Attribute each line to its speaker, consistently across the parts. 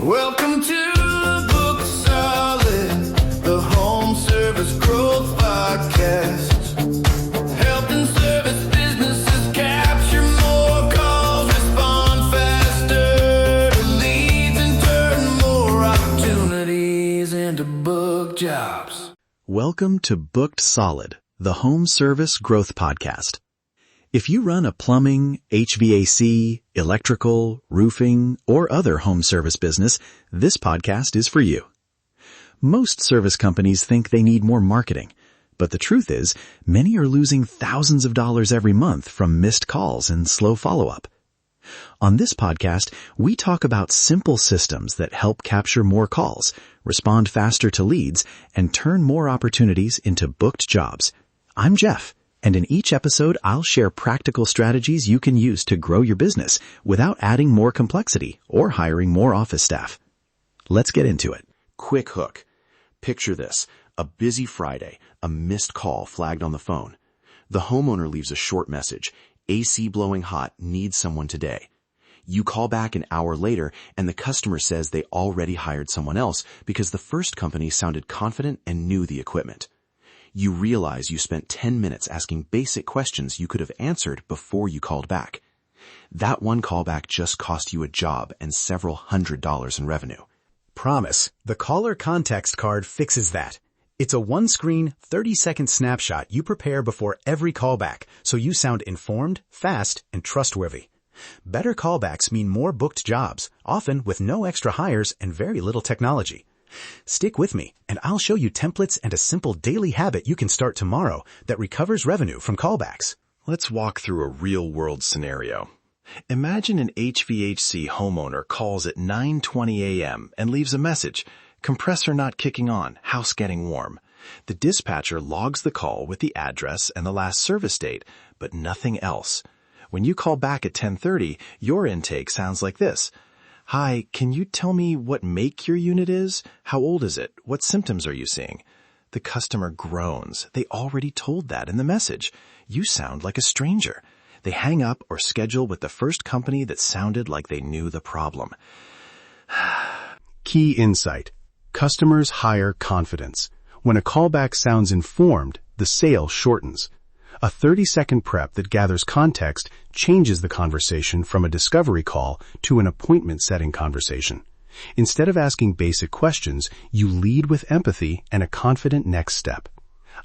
Speaker 1: Welcome to Book Solid, the home service growth podcast. Helping service businesses capture more calls, respond faster to leads, and turn more opportunities into book jobs.
Speaker 2: Welcome to Booked Solid, the home service growth podcast. If you run a plumbing, HVAC, electrical, roofing, or other home service business, this podcast is for you. Most service companies think they need more marketing, but the truth is, many are losing thousands of dollars every month from missed calls and slow follow-up. On this podcast, we talk about simple systems that help capture more calls, respond faster to leads, and turn more opportunities into booked jobs. I'm Jeff. And in each episode, I'll share practical strategies you can use to grow your business without adding more complexity or hiring more office staff. Let's get into it.
Speaker 3: Quick hook. Picture this. A busy Friday, a missed call flagged on the phone. The homeowner leaves a short message. AC blowing hot, needs someone today. You call back an hour later and the customer says they already hired someone else because the first company sounded confident and knew the equipment. You realize you spent 10 minutes asking basic questions you could have answered before you called back. That one callback just cost you a job and several $100s in revenue.
Speaker 4: Promise, the caller context card fixes that. It's a one-screen, 30-second snapshot you prepare before every callback, so you sound informed, fast, and trustworthy. Better callbacks mean more booked jobs, often with no extra hires and very little technology. Stick with me, and I'll show you templates and a simple daily habit you can start tomorrow that recovers revenue from callbacks.
Speaker 5: Let's walk through a real-world scenario. Imagine an HVAC homeowner calls at 9:20 a.m. and leaves a message. Compressor not kicking on, house getting warm. The dispatcher logs the call with the address and the last service date, but nothing else. When you call back at 10:30, your intake sounds like this. Hi, can you tell me what make your unit is? How old is it? What symptoms are you seeing? The customer groans. They already told that in the message. You sound like a stranger. They hang up or schedule with the first company that sounded like they knew the problem.
Speaker 4: Key insight. Customers hire confidence. When a callback sounds informed, the sale shortens. A 30-second prep that gathers context changes the conversation from a discovery call to an appointment-setting conversation. Instead of asking basic questions, you lead with empathy and a confident next step.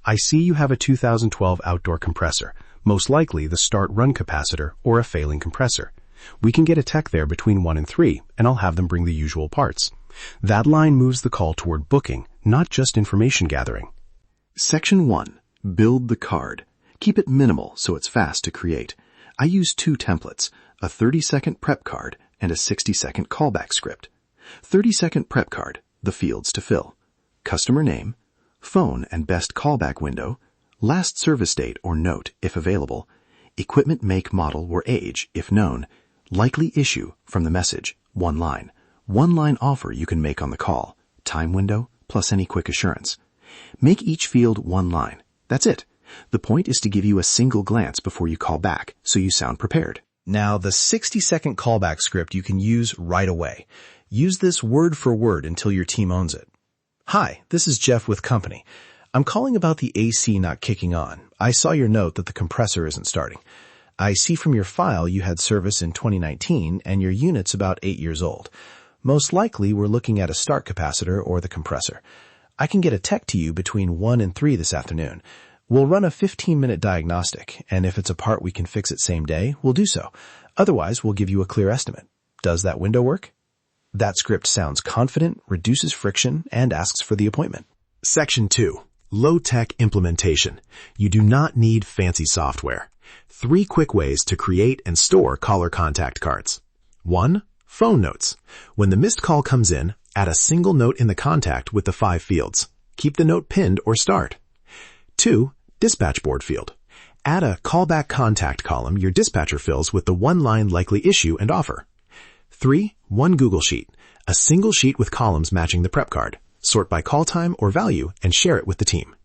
Speaker 4: I see you have a 2012 outdoor compressor, most likely the start-run capacitor or a failing compressor. We can get a tech there between 1 and 3, and I'll have them bring the usual parts. That line moves the call toward booking, not just information gathering.
Speaker 2: Section 1. Build the card. Keep it minimal so it's fast to create. I use 2 templates, a 30-second prep card and a 60-second callback script. 30-second prep card, the fields to fill. Customer name, phone and best callback window, last service date or note if available, equipment make, model, or age if known, likely issue from the message, 1 line. 1 line offer you can make on the call, time window, plus any quick assurance. Make each field 1 line. That's it. The point is to give you a single glance before you call back, so you sound prepared.
Speaker 5: Now, the 60-second callback script you can use right away. Use this word for word until your team owns it. Hi, this is Jeff with company. I'm calling about the AC not kicking on. I saw your note that the compressor isn't starting. I see from your file you had service in 2019 and your unit's about 8 years old. Most likely we're looking at a start capacitor or the compressor. I can get a tech to you between 1 and 3 this afternoon. We'll run a 15-minute diagnostic, and if it's a part we can fix it same day, we'll do so. Otherwise, we'll give you a clear estimate. Does that window work? That script sounds confident, reduces friction, and asks for the appointment.
Speaker 4: Section 2. Low-tech implementation. You do not need fancy software. 3 quick ways to create and store caller contact cards. 1. Phone notes. When the missed call comes in, add a single note in the contact with the 5 fields. Keep the note pinned or start. 2. Dispatch board field. Add a callback contact column your dispatcher fills with the 1-line likely issue and offer. 3. 1 Google Sheet. A single sheet with columns matching the prep card. Sort by call time or value and share it with the team.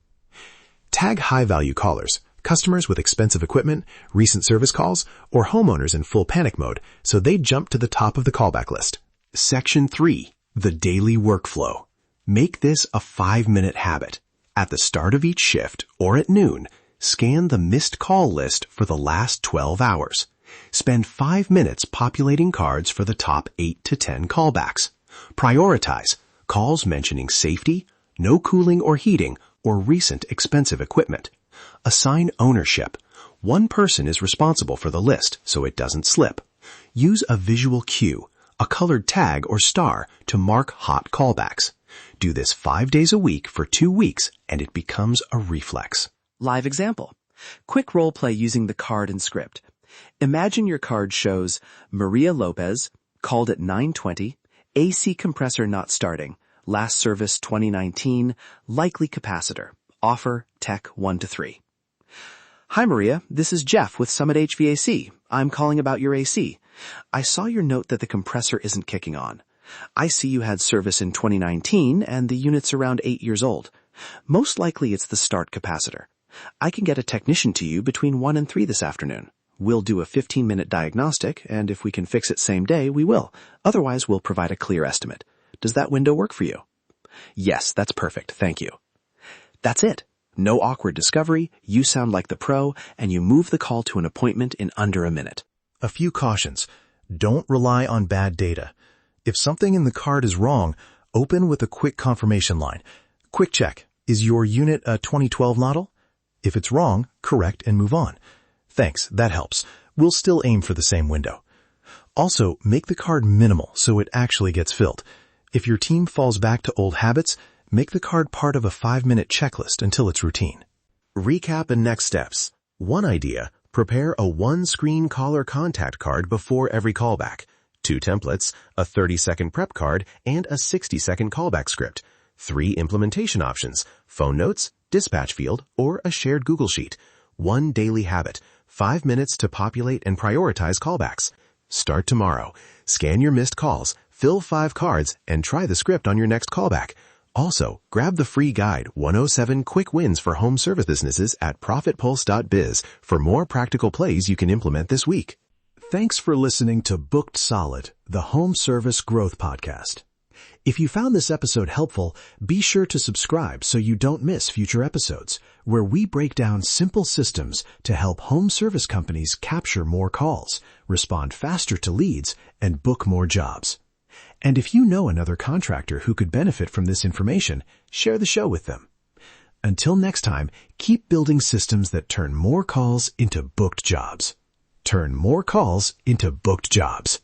Speaker 4: Tag high-value callers, customers with expensive equipment, recent service calls, or homeowners in full panic mode so they jump to the top of the callback list. Section 3. The daily workflow. Make this a 5-minute habit. At the start of each shift or at noon, scan the missed call list for the last 12 hours. Spend 5 minutes populating cards for the top 8 to 10 callbacks. Prioritize calls mentioning safety, no cooling or heating, or recent expensive equipment. Assign ownership. One person is responsible for the list so it doesn't slip. Use a visual cue, a colored tag or star to mark hot callbacks. Do this 5 days a week for 2 weeks and it becomes a reflex.
Speaker 6: Live example. Quick role play using the card and script. Imagine your card shows Maria Lopez, called at 9:20, AC compressor not starting, last service 2019, likely capacitor, offer tech 1 to 3. Hi Maria, this is Jeff with Summit HVAC. I'm calling about your AC. I saw your note that the compressor isn't kicking on. I see you had service in 2019 and the unit's around 8 years old. Most likely it's the start capacitor. I can get a technician to you between 1 and 3 this afternoon. We'll do a 15-minute diagnostic, and if we can fix it same day, we will. Otherwise, we'll provide a clear estimate. Does that window work for you? Yes, that's perfect. Thank you. That's it. No awkward discovery, you sound like the pro, and you move the call to an appointment in under a minute.
Speaker 5: A few cautions. Don't rely on bad data. If something in the card is wrong, open with a quick confirmation line. Quick check. Is your unit a 2012 model? If it's wrong, correct and move on. Thanks, that helps. We'll still aim for the same window. Also, make the card minimal so it actually gets filled. If your team falls back to old habits, make the card part of a 5-minute checklist until it's routine.
Speaker 4: Recap and next steps. One idea, prepare a one-screen caller contact card before every callback. 2 templates, a 30-second prep card, and a 60-second callback script. 3 implementation options, phone notes, dispatch field, or a shared Google Sheet. 1 daily habit, 5 minutes to populate and prioritize callbacks. Start tomorrow. Scan your missed calls, fill 5 cards, and try the script on your next callback. Also, grab the free guide 107 Quick Wins for Home Service Businesses at ProfitPulse.biz for more practical plays you can implement this week.
Speaker 2: Thanks for listening to Booked Solid, the Home Service Growth Podcast. If you found this episode helpful, be sure to subscribe so you don't miss future episodes, where we break down simple systems to help home service companies capture more calls, respond faster to leads, and book more jobs. And if you know another contractor who could benefit from this information, share the show with them. Until next time, keep building systems that turn more calls into booked jobs. Turn more calls into booked jobs.